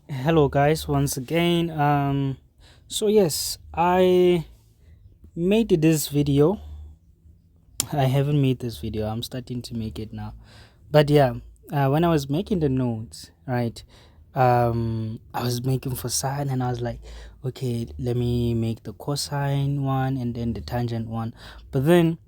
Hello guys, once again. So yes, I made this video. I haven't made this video. I'm starting to make it now. But yeah, when I was making the notes, right? I was making for sine, and I was like, okay, let me make the cosine one and then the tangent one. But then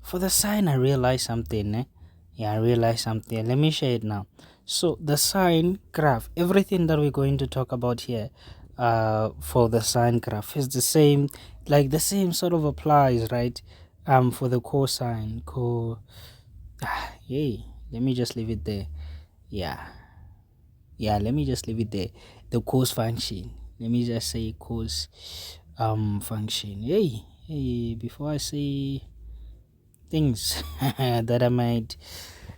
for the sine, I realized something. Yeah, I realized something. Let me share it now. So the sine graph, everything that we're going to talk about here, for the sine graph is the same. Like the same sort of applies, right? For the cosine, Yay. Let me just leave it there. Yeah, yeah. Let me just leave it there. The cos function. Let me just say cos function. Hey. Before I say things that I might,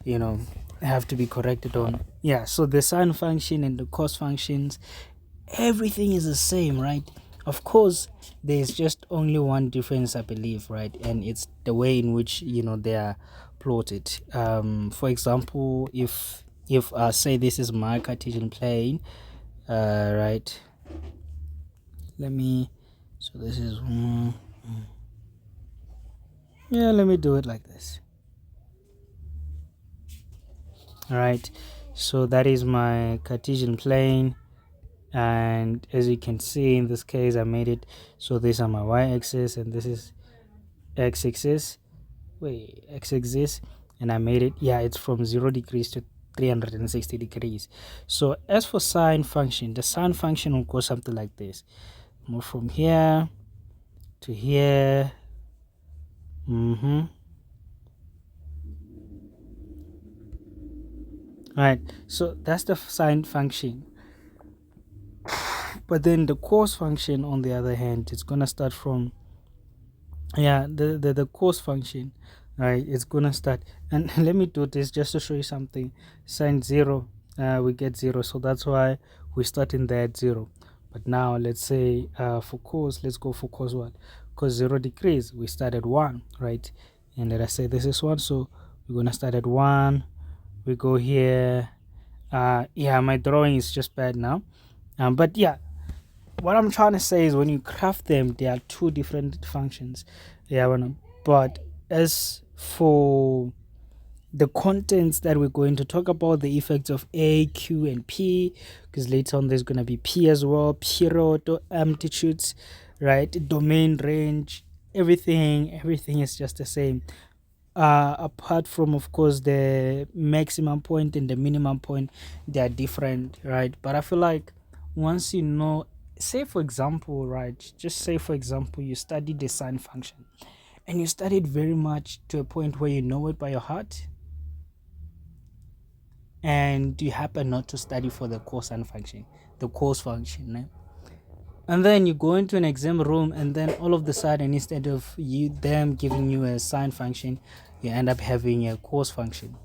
you know, have to be corrected on. Yeah, so the sine function and the cos functions, everything is the same, right? Of course, there's just only one difference, I believe, right? And it's the way in which they are plotted. For example, if say this is my Cartesian plane, right? Let me. So this is yeah. Let me do it like this. All right. So that is my Cartesian plane, and as you can see in this case, I made it so these are my y-axis and this is x-axis. X-axis, and I made it. Yeah, it's from 0 degrees to 360 degrees. So as for sine function, the sine function will go something like this. Move from here to here. Right, so that's the sine function. But then the cos function, on the other hand, it's gonna start from the cos function, right? It's gonna start, and let me do this just to show you something. Sine 0, we get 0, so that's why we start in there at 0. But now let's say for cos, let's go for cos what? Cos 0 degrees, we start at 1, right? And let us say this is 1, so we're gonna start at 1. We go here. Yeah, my drawing is just bad now, but yeah, what I'm trying to say is when you craft them, there are two different functions. Yeah, but as for the contents that we're going to talk about, the effects of A, Q, and P, because later on there's going to be P as well, period, amplitudes, right? Domain, range, everything is just the same. Apart from, of course, the maximum point and the minimum point, they are different, right? But I feel like once you know, say for example, right, just say for example, you study the sine function and you study it very much to a point where you know it by your heart, and you happen not to study for the cosine function, the cos function, eh? And then you go into an exam room, and then all of the sudden, instead of them giving you a sine function, you end up having a cos function.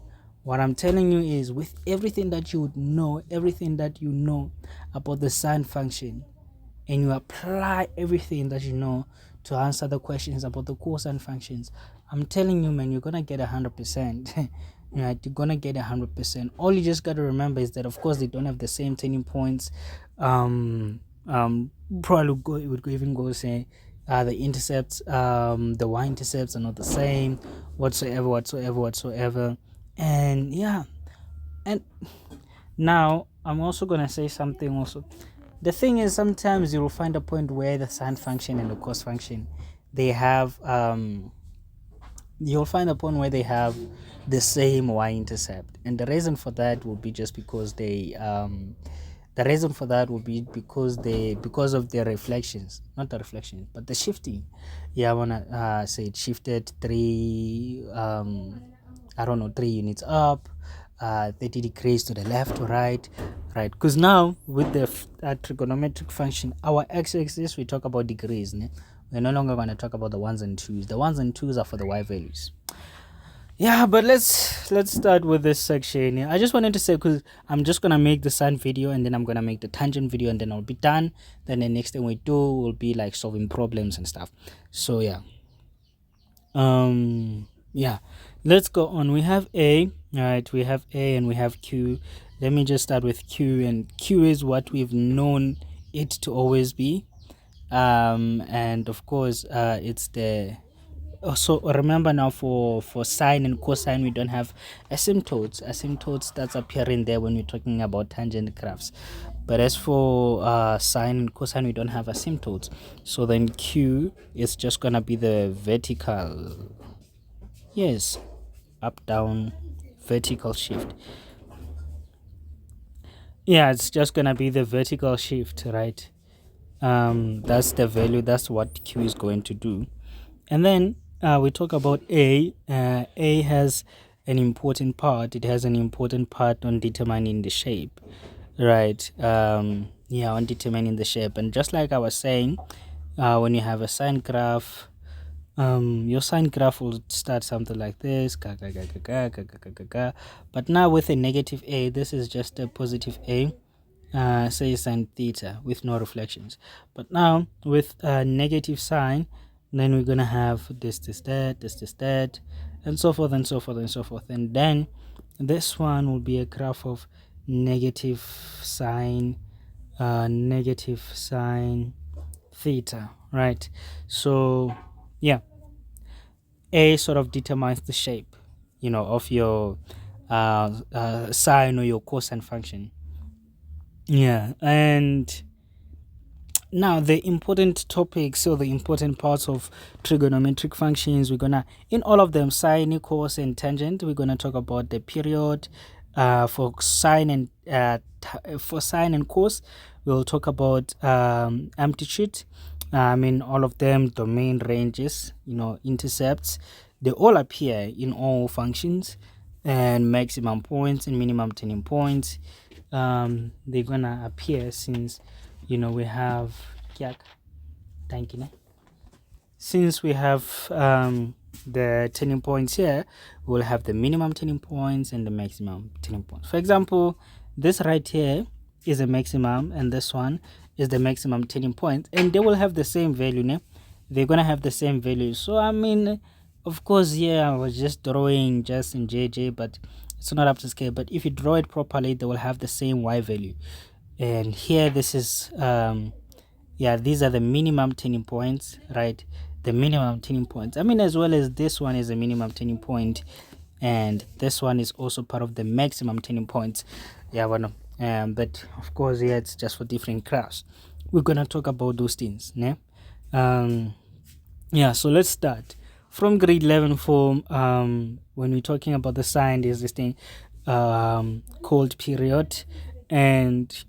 What I'm telling you is, with everything that you know, everything that you know about the sine function, and you apply everything that you know to answer the questions about the cosine functions, I'm telling you, man, you're gonna get 100%. Right, you're gonna get 100%. All you just gotta remember is that, of course, they don't have the same turning points. Probably it would even go say the intercepts, the y-intercepts are not the same whatsoever. And yeah, and now I'm also gonna say something also. The thing is, sometimes you will find a point where the sine function and the cos function, they have you'll find a point where they have the same y-intercept, and the reason for that will be just because because of their reflections, not the reflections, but the shifting. Yeah, I wanna say it shifted I don't know, 3 units up, 30 degrees to the left or right, because now with the trigonometric function, our x-axis, we talk about degrees, né? We're no longer going to talk about the ones and twos. The ones and twos are for the y values. Yeah, but let's start with this section. Yeah, I just wanted to say, because I'm just gonna make the sine video, and then I'm gonna make the tangent video, and then I'll be done. Then the next thing we do will be like solving problems and stuff. So yeah, yeah, let's go on. We have A, right? We have A and we have Q. let me just start with q, and q is what we've known it to always be. And of course it's the so remember now, for sine and cosine we don't have asymptotes that's appearing there when we're talking about tangent graphs. But as for sine and cosine, we don't have asymptotes. So then q is just gonna be the vertical, yes, up down vertical shift. Yeah, it's just gonna be the vertical shift, right? That's the value, that's what q is going to do. And then we talk about a. A has an important part. It has an important part on determining the shape, right? Yeah, on determining the shape. And just like I was saying, when you have a sine graph, your sine graph will start something like this, but now with a negative a, this is just a positive a, say sine theta with no reflections. But now with a negative sign, then we're gonna have this, that, and so forth and so forth and so forth. And then this one will be a graph of negative sine theta, right? So yeah, a sort of determines the shape, of your sine or your cosine function. Yeah, and now the important topics, or the important parts of trigonometric functions, we're gonna, in all of them, sine, cos, and tangent, we're gonna talk about the period. For sine and cos, we'll talk about amplitude. All of them, domain, ranges, intercepts, they all appear in all functions, and maximum points and minimum turning points. They're gonna appear since we have since we have the turning points here, we'll have the minimum turning points and the maximum turning points. For example, this right here is a maximum, and this one is the maximum turning point, and they will have the same value. They're gonna have the same value. So of course, I was just drawing just in JJ, but it's not up to scale. But if you draw it properly, they will have the same y value. And here, this is these are the minimum turning points, right? The minimum turning points, as well as this one is a minimum turning point, and this one is also part of the maximum turning points. But of course, it's just for different graphs. We're gonna talk about those things, so let's start from grade 11 form. When we're talking about the sine, there's this thing called period, and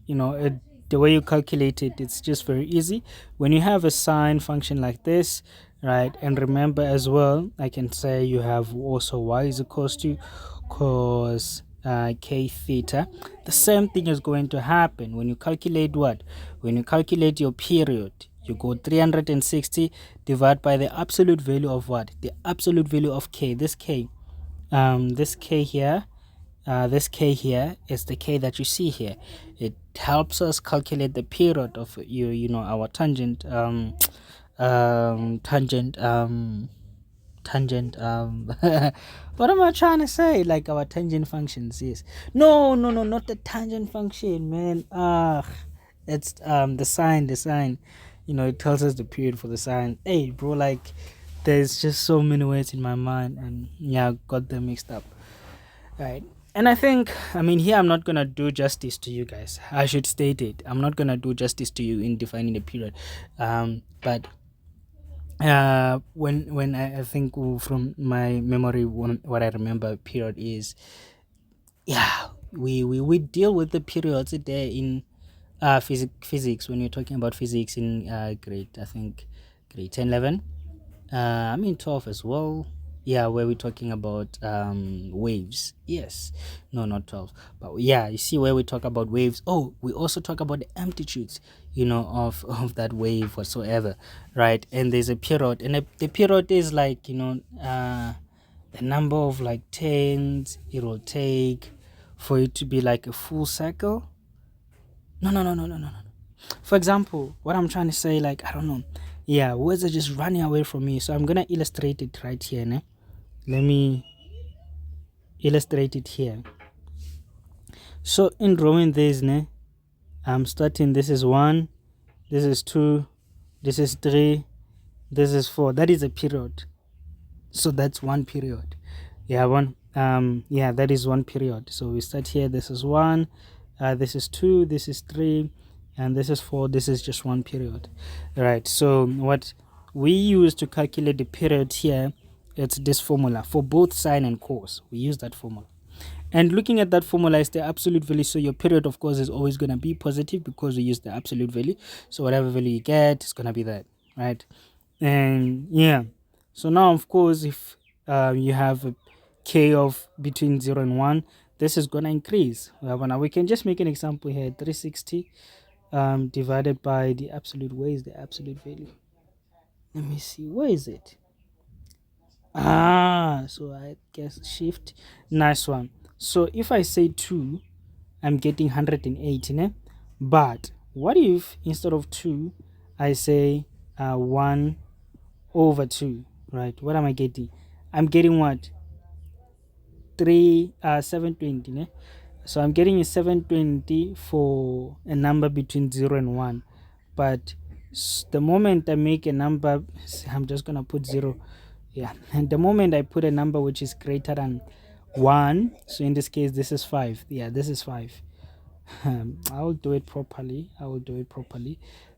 the way you calculate it, it's just very easy. When you have a sine function like this, right, and remember as well, I can say you have also y is equals to cos k theta. The same thing is going to happen when you calculate what? When you calculate your period, you go 360 divided by the absolute value of what? The absolute value of k. This k here, this k here is the k that you see here. It helps us calculate the period of our tangent what am I trying to say? Like our tangent functions. Yes. No, not the tangent function, man. It's the sine. It tells us the period for the sine. Hey bro, like there's just so many words in my mind, and I got them mixed up. Right. And I think, here I'm not gonna do justice to you guys. I should state it. I'm not gonna do justice to you in defining the period. But when I think from my memory, what I remember period is, we deal with the periods there in physics, when you're talking about physics in grade 10, 11, 12 as well. Where we're talking about waves. Yes, no, not 12, but you see where we talk about waves. Oh, we also talk about the amplitudes, of that wave whatsoever, right? And there's a period, and the period is like the number of like turns it will take for it to be like a full cycle. No. For example, what I'm trying to say, like, I don't know. Words are just running away from me. So I'm gonna illustrate it right here. Let me illustrate it here. So in drawing this, I'm starting, this is 1, this is 2, this is 3, this is 4. That is a period. So that's one period. That is one period. So we start here, this is 1, this is 2, this is 3, and this is 4. This is just one period. Right. So what we use to calculate the period here, it's this formula for both sine and cos. We use that formula. And looking at that formula is the absolute value. So your period, of course, is always going to be positive because we use the absolute value. So whatever value you get, it's going to be that, right? And yeah. So now, of course, if you have a k of between 0 and 1, this is going to increase. Now we can just make an example here. 360 divided by the absolute. Where is the absolute value? Let me see. Where is it? So I guess shift. Nice one. So if I say 2, I'm getting 180, but what if instead of 2 I say 1 over 2, right? What am I getting? I'm getting what? 720, so I'm getting a 720 for a number between 0 and 1, but the moment I make a number, I'm just gonna put 0. And the moment I put a number which is greater than 1, so in this case this is 5. This is 5. I will do it properly.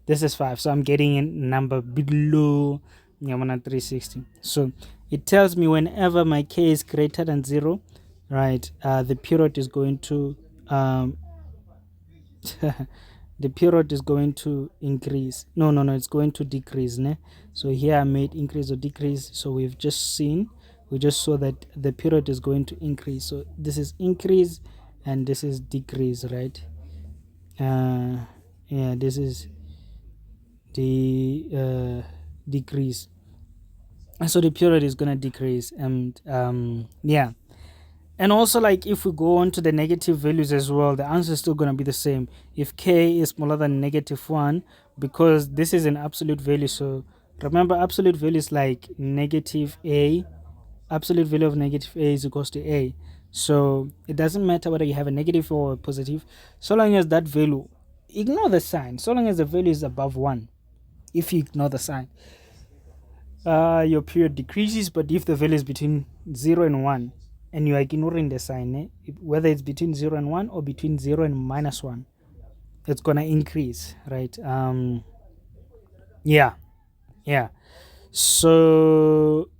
This is 5, so I'm getting a number below 360. So it tells me whenever my k is greater than 0, right, the period is going to the period is going to increase. No, it's going to decrease. So here I made increase or decrease. So we just saw that the period is going to increase. So this is increase and this is decrease, right? This is the decrease. So the period is going to decrease. And and also, like, if we go on to the negative values as well, the answer is still going to be the same. If k is smaller than -1, because this is an absolute value. So remember, absolute value is like negative a. Absolute value of negative a is equals to a. So it doesn't matter whether you have a negative or a positive, so long as that value, ignore the sign, so long as the value is above 1. If you ignore the sign, your period decreases. But if the value is between 0 and 1 and you are ignoring the sign, whether it's between 0 and 1 or between 0 and -1, it's gonna increase, right? So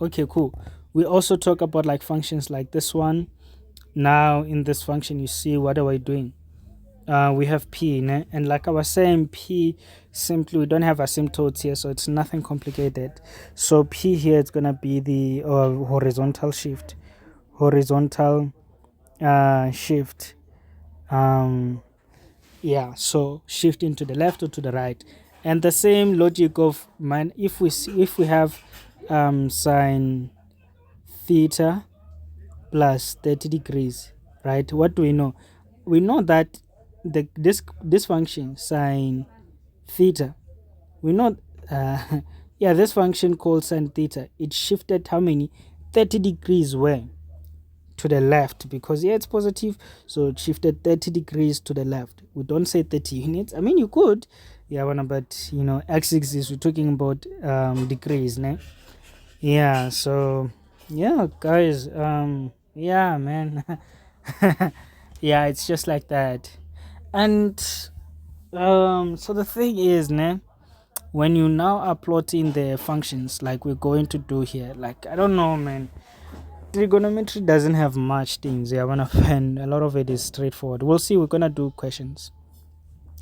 okay, cool. We also talk about like functions like this one. Now in this function, you see, what are we doing? We have p, and like I was saying, p simply, we don't have asymptotes here, so it's nothing complicated. So p here, it's gonna be the horizontal shift. So shifting to the left or to the right. And the same logic of if we have sine theta plus 30 degrees, right? What do we know? We know that this function sine theta, we know this function called sine theta, it shifted how many? 30 degrees where? To the left, because it's positive, so it shifted 30 degrees to the left. We don't say 30 units. I mean, you could, but x-axis, we're talking about degrees, so guys, man. It's just like that. And so the thing is, when you now are plotting the functions like we're going to do here, like, I don't know, man, trigonometry doesn't have much things. And a lot of it is straightforward. We'll see. We're gonna do questions.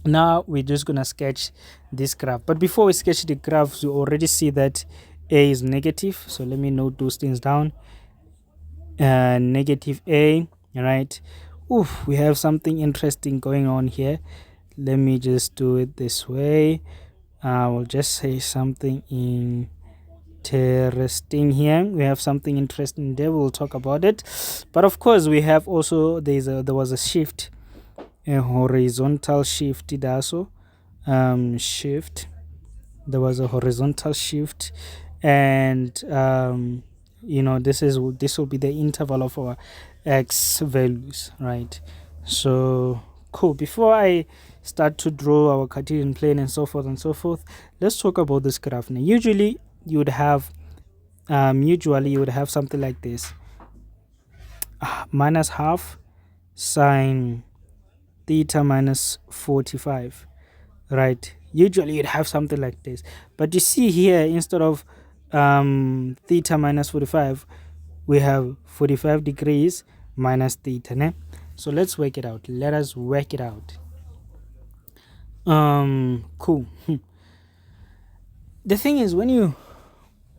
Now we're just gonna sketch this graph. But before we sketch the graphs, you already see that a is negative. So let me note those things down. Negative a, right? We have something interesting going on here. Let me just do it this way. I will just say something interesting here. We have something interesting there. We'll talk about it. But of course, we have also there was a shift, a horizontal shift. Shift. There was a horizontal shift, and this will be the interval of our x values, right? So cool. Before I start to draw our Cartesian plane and so forth, let's talk about this graph now. Usually you would have something like this: minus half sine theta minus 45, right? Usually you'd have something like this, but you see here, instead of theta minus 45, we have 45 degrees minus theta, ne? So let's work it out. Let us work it out. Cool. The thing is,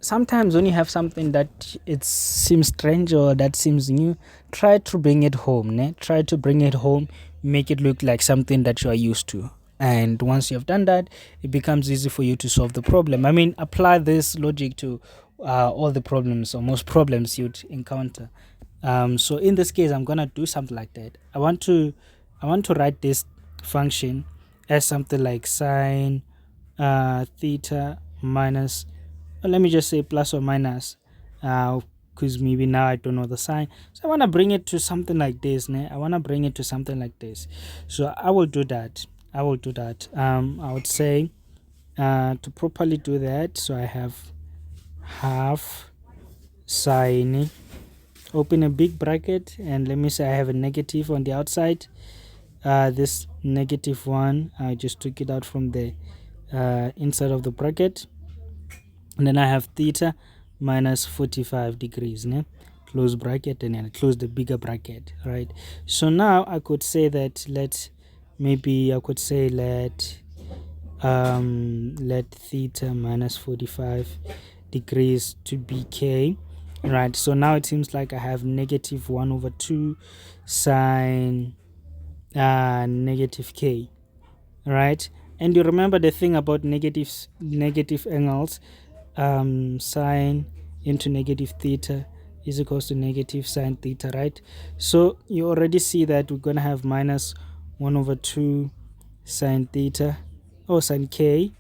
sometimes when you have something that it seems strange or that seems new, try to bring it home, ne? Try to bring it home, make it look like something that you are used to. And once you have done that, it becomes easy for you to solve the problem. I mean, apply this logic to all the problems or most problems you'd encounter. So in this case, I'm gonna do something like that. I want to write this function as something like sine theta minus, let me just say plus or minus, because maybe now I don't know the sign. So I want to bring it to something like this. I want to bring it to something like this. So I will do that. I would say to properly do that, so I have half sine, open a big bracket, and let me say I have a negative on the outside. This negative one, I just took it out from the inside of the bracket, and then I have theta minus 45 degrees, ne? Close bracket, and then close the bigger bracket, right? So now I could say that let theta minus 45 degrees to be k, right? So now it seems like I have negative 1 over 2 sine negative k, right? And you remember the thing about negative angles, sine into negative theta is equals to negative sine theta, right? So you already see that we're going to have minus 1 over 2 sine theta or sine k,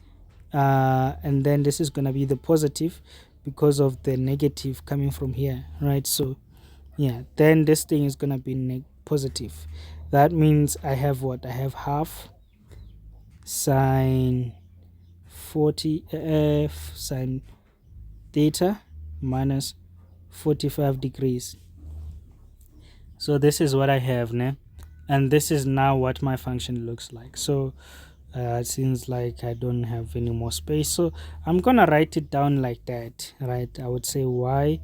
and then this is going to be the positive because of the negative coming from here, right? So yeah, then this thing is going to be positive. That means I have what? I have half sine 40 sine theta minus 45 degrees. So this is what I have, ne? And this is now what my function looks like. So it seems like I don't have any more space, so I'm gonna write it down like that, right? I would say y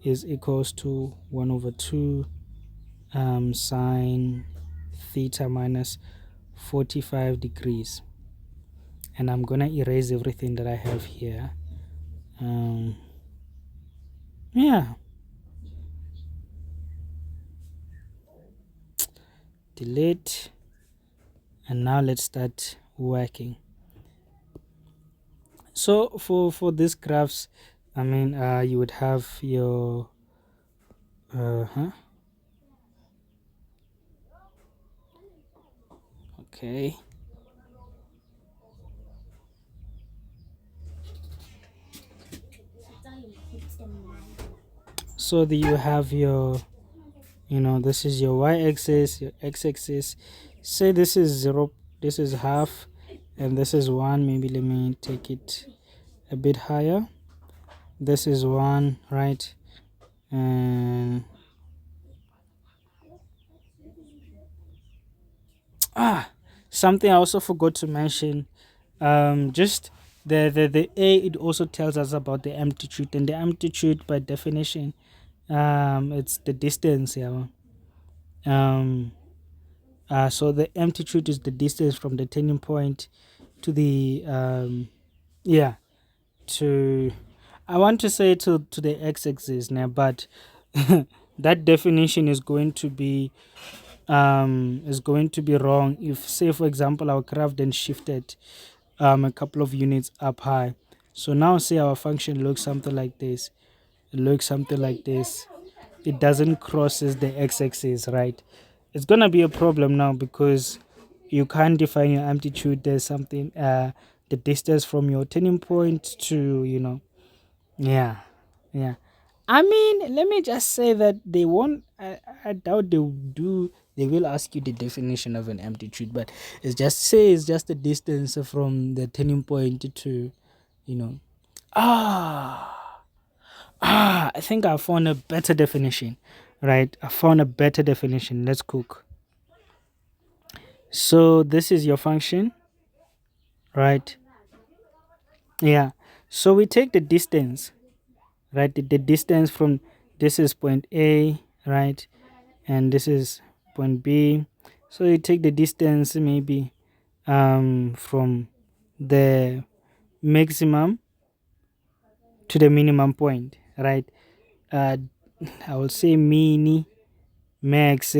is equals to 1 over 2 sine theta minus 45 degrees, and I'm gonna erase everything that I have here. Yeah, delete, and now let's start working. So for these graphs, I mean, you would have your okay, so that you have your, this is your y-axis, your x-axis. Say this is 0, this is half, and this is 1. Maybe let me take it a bit higher. This is 1, right? And something I also forgot to mention, just the a, it also tells us about the amplitude, and the amplitude by definition, it's the distance, yeah. So the amplitude is the distance from the turning point to the to, I want to say to the x-axis now, but that definition is going to be wrong if, say for example, our graph then shifted a couple of units up high. So now say our function looks something like this. It looks something like this. It doesn't crosses the x-axis, right? It's gonna be a problem now because you can't define your amplitude. There's something the distance from your turning point to, yeah. I mean, let me just say that they won't, I doubt they will do they will ask you the definition of an amplitude, but it's just the distance from the turning point to, you know. I think I found a better definition, right? I found a better definition. Let's cook. So this is your function, right? Yeah. So we take the distance, right? The distance from this is point A, right? And this is point B. So you take the distance maybe from the maximum to the minimum point, right? Uh, I will say mini max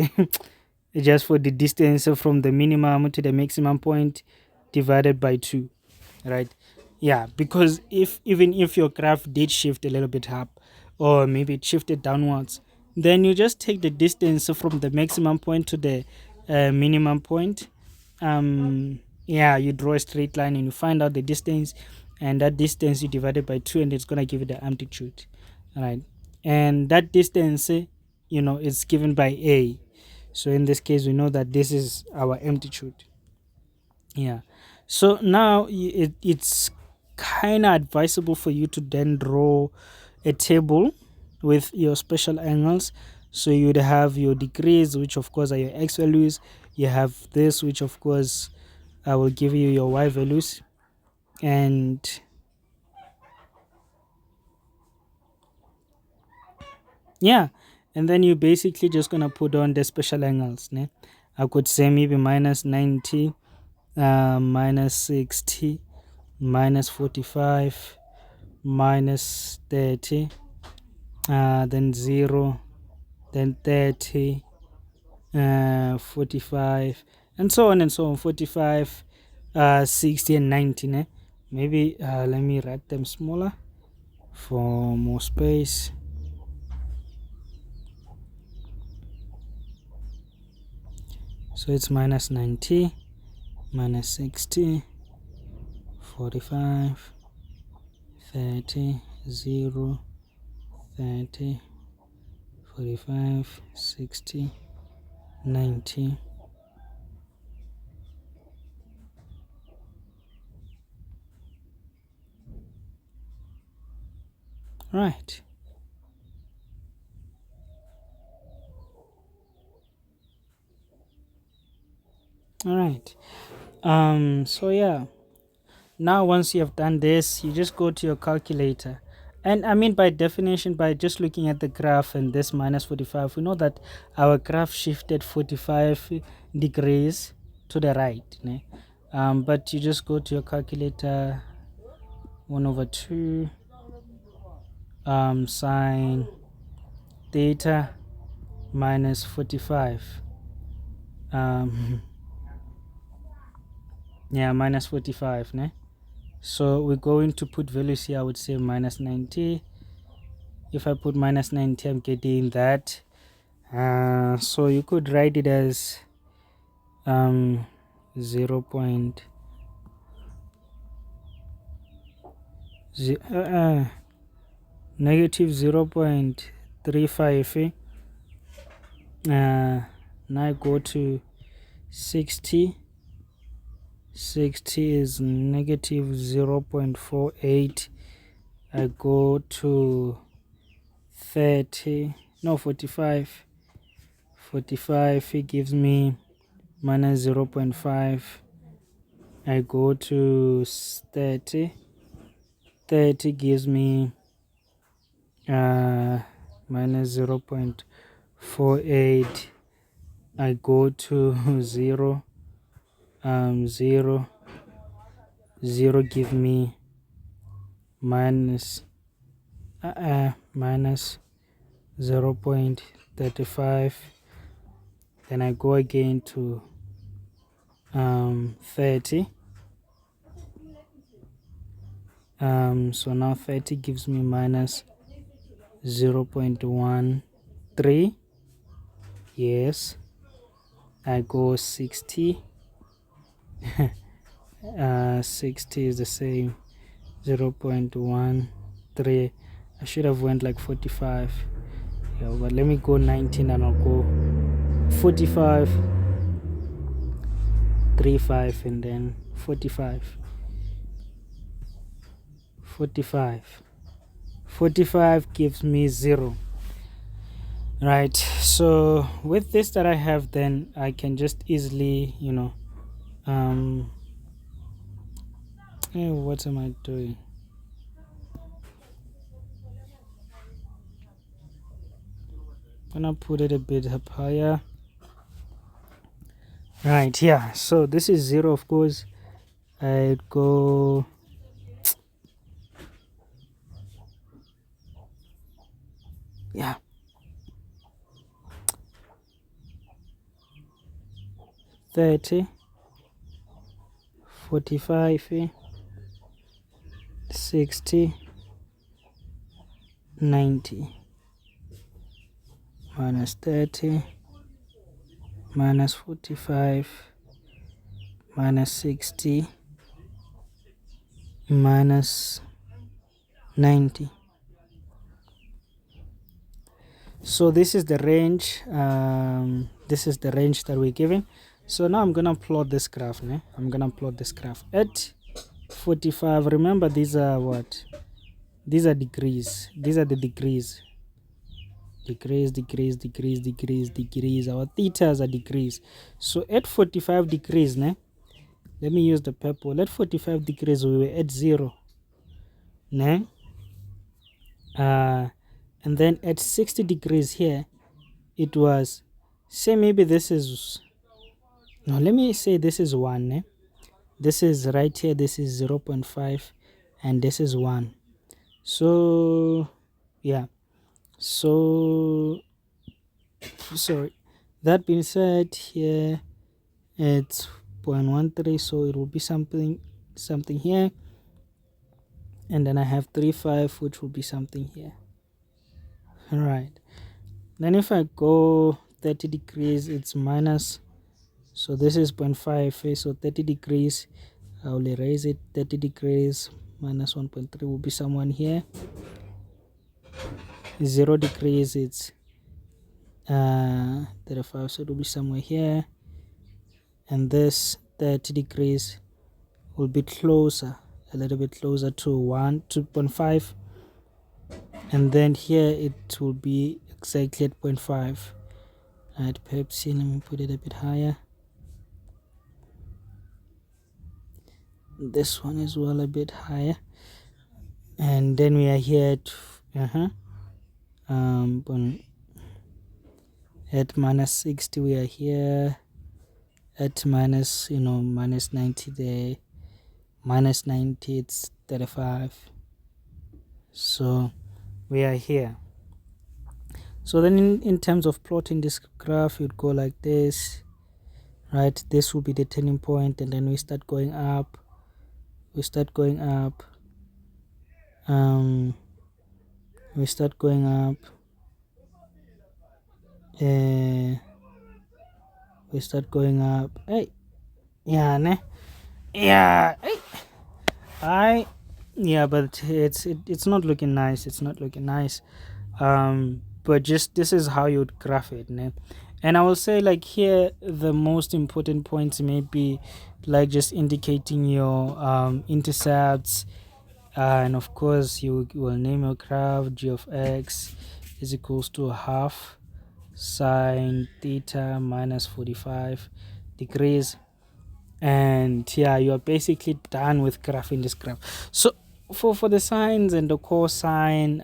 just for the distance from the minimum to the maximum point divided by 2, right? Yeah, because even if your graph did shift a little bit up or maybe it shifted downwards, then you just take the distance from the maximum point to the minimum point. Yeah, you draw a straight line and you find out the distance, and that distance you divide it by 2 and it's going to give you the amplitude, right? And that distance is given by A. So in this case we know that this is our amplitude. Yeah. So now it's kind of advisable for you to then draw a table with your special angles. So you'd have your degrees, which of course are your x values. You have this, which of course I will give you your y values. And yeah, and then you basically just gonna put on the special angles. Ne? I could say maybe minus 90, minus 60, minus 45, minus 30, then 0, then 30, 45, and so on and so on. 45, 60, and 90. Eh? Maybe let me write them smaller for more space. So it's minus 90, minus 60, 45, 30, 0, 30, 45, 60, 90. Right. All right. So yeah, now once you have done this, you just go to your calculator. And I mean, by definition, by just looking at the graph and this minus 45, we know that our graph shifted 45 degrees to the right. Ne? But you just go to your calculator, 1/2 sine theta minus 45. Yeah, minus 45. Ne? So we're going to put values here. I would say minus 90. If I put minus 90, I'm getting that. So you could write it as 0. Negative 0.35. Now I go to 60. 60 is negative 0.48. I go to 30, no, 45. 45, it gives me minus 0.5. I go to 30. 30 gives me minus 0.48. I go to 0. 0 give me minus 0.35. Then I go again to 30. So now 30 gives me minus 0.13. Yes. I go 60. 60 is the same, 0.13. I should have went like 45. Yeah, but let me go 19 and I'll go 45, 35, and then 45, 45. 45 gives me 0. Right, so with this that I have, then I can just easily, what am I doing? I'm gonna put it a bit up higher. Right, yeah, so this is 0, of course. I'd go yeah, 30, 45, 60, 90, minus 30, minus 45, minus 60, minus 90. So this is the range. This is the range that we're given. So now I'm gonna plot this graph. I'm gonna plot this graph at 45. Remember, these are what? These are degrees. These are the degrees. Degrees, degrees, degrees, degrees, degrees. Our thetas are degrees. So at 45 degrees, let me use the purple. At 45 degrees, we were at 0. And then at 60 degrees here, it was, say maybe this is, no, let me say this is 1. This is right here, this is 0.5, and this is 1. So yeah, so sorry, that being said, here it's 0.13, so it will be something here, and then I have 3.5, which will be something here. All right, then if I go 30 degrees, it's minus, so this is 0.5, so 30 degrees, I will erase it. 30 degrees minus 1.3 will be someone here. 0 degrees, it's 35, so it will be somewhere here. And this 30 degrees will be closer, a little bit closer to 2.5, and then here it will be exactly at 0.5. Right, perhaps let me put it a bit higher. This one as well a bit higher, and then we are here at at minus 60. We are here at minus minus 90 there. Minus 90, it's 35. So we are here. So then in terms of plotting this graph, you'd go like this, right? This will be the turning point, and then we start going up. We start going up. We start going up. We start going up. Hey, yeah, yeah, hey. Yeah, but it's not looking nice. It's not looking nice. But just this is how you would graph it, and I will say, like, here the most important points may be like just indicating your intercepts, and of course you will name your graph. G of x is equals to half sine theta minus 45 degrees, and yeah, you are basically done with graphing this graph. So for the sines and the cosine,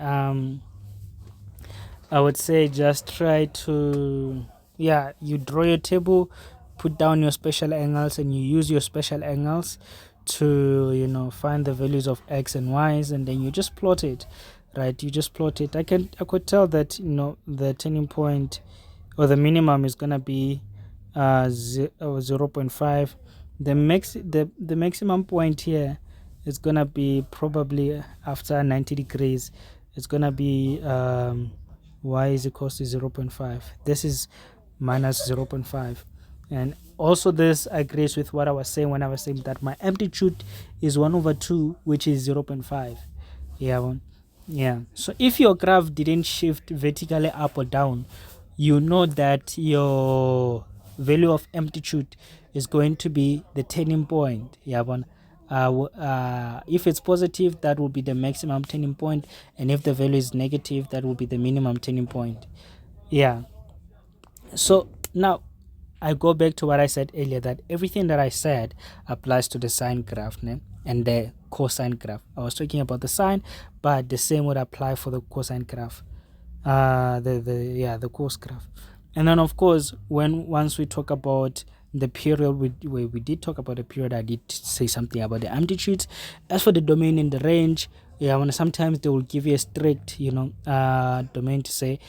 I would say just try to, you draw your table, put down your special angles, and you use your special angles to find the values of x and y's, and then you just plot it, right? You just plot it. I could tell that the turning point or the minimum is gonna be 0.5. The maximum point here is gonna be probably after 90 degrees. It's gonna be y is equals to 0.5. This is minus 0.5, and also this agrees with what I was saying when I was saying that my amplitude is 1/2, which is 0.5. Yeah, so if your graph didn't shift vertically up or down, you know that your value of amplitude is going to be the turning point. If it's positive, that will be the maximum turning point, and if the value is negative, that will be the minimum turning point. Yeah. So now I go back to what I said earlier, that everything that I said applies to the sine graph and the cosine graph. I was talking about the sine, but the same would apply for the cosine graph. The cos graph. And then of course, once we talk about the period, we did talk about the period, I did say something about the amplitudes. As for the domain and the range, when sometimes they will give you a strict domain to say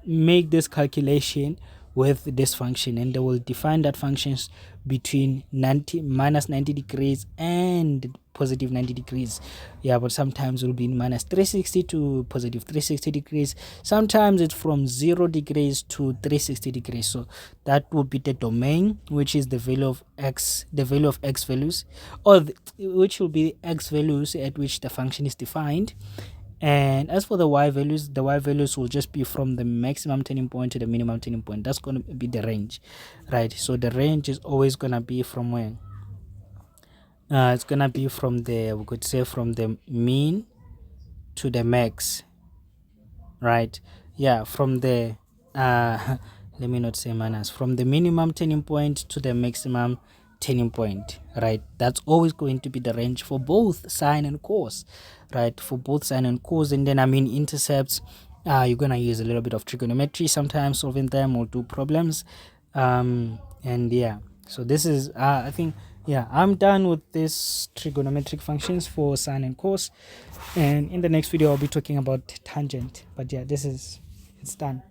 make this calculation with this function, and they will define that functions between minus 90 degrees and positive 90 degrees. But sometimes it will be minus 360 to positive 360 degrees. Sometimes it's from 0 degrees to 360 degrees. So that will be the domain, which is the value of x values, or which will be x values at which the function is defined. And as for the y values will just be from the maximum turning point to the minimum turning point. That's going to be the range, right? So the range is always going to be from where? It's going to be from we could say from the mean to the max, right? From the let me not say minus, from the minimum turning point to the maximum turning point, right? That's always going to be the range for both sine and cos, right? For both sine and cos. And then intercepts, you're gonna use a little bit of trigonometry sometimes, solving them or do problems. So this is I think I'm done with this trigonometric functions for sine and cos, and in the next video I'll be talking about tangent. But it's done.